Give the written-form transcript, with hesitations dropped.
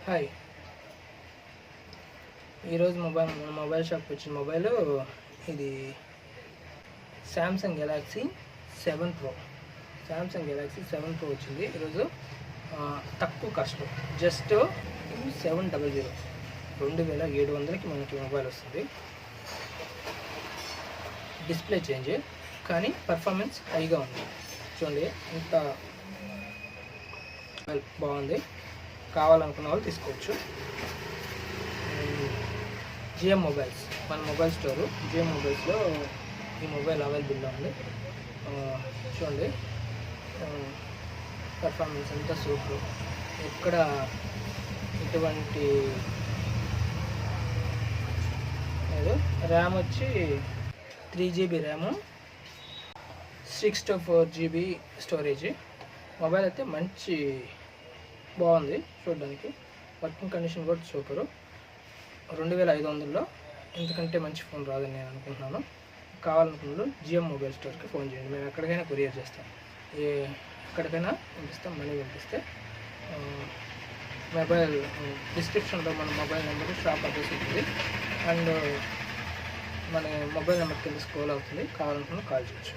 Hi, ఈరోజు mobile షాప్కి వచ్చిన మొబైల్ ఇది శాంసంగ్ గెలాక్సీ 7 ప్రో వచ్చింది ఈరోజు. తక్కువ కాస్ట్, జస్ట్ 700, 2700కి మనకి మొబైల్ వస్తుంది. డిస్ప్లే చేంజ్ కానీ పర్ఫార్మెన్స్ హైగా ఉంది. చూడండి ఇంత బాగుంది. కావాలనుకున్న వాళ్ళు తీసుకోవచ్చు. జిఎం మొబైల్స్, మన మొబైల్ స్టోరు జిఎం మొబైల్స్లో ఈ మొబైల్ అవైలబుల్లో ఉంది. చూడండి పర్ఫార్మెన్స్ అంతా సూపర్. ఎక్కడ ఇటువంటి లేదు. ర్యామ్ వచ్చి 3GB RAM, 64GB storage. Mobile అయితే మంచి బాగుంది చూడడానికి. వర్కింగ్ కండిషన్ కూడా సూపరు. 2500లో ఇంతకంటే మంచి ఫోన్ రాదని నేను అనుకుంటున్నాను. కావాలనుకున్నప్పుడు జిఎం మొబైల్ స్టోర్కి ఫోన్ చేయండి. మేము ఎక్కడికైనా కొరియర్ చేస్తాం, ఎక్కడికైనా పంపిస్తాం. మనీ పంపిస్తే మొబైల్ డిస్క్రిప్షన్లో మన మొబైల్ నెంబరు, షాప్ అడ్రస్ ఉంటుంది. అండ్ మన మొబైల్ నెంబర్ కింద స్క్రోల్ అవుతుంది. కావాలనుకున్న కాల్ చేయొచ్చు.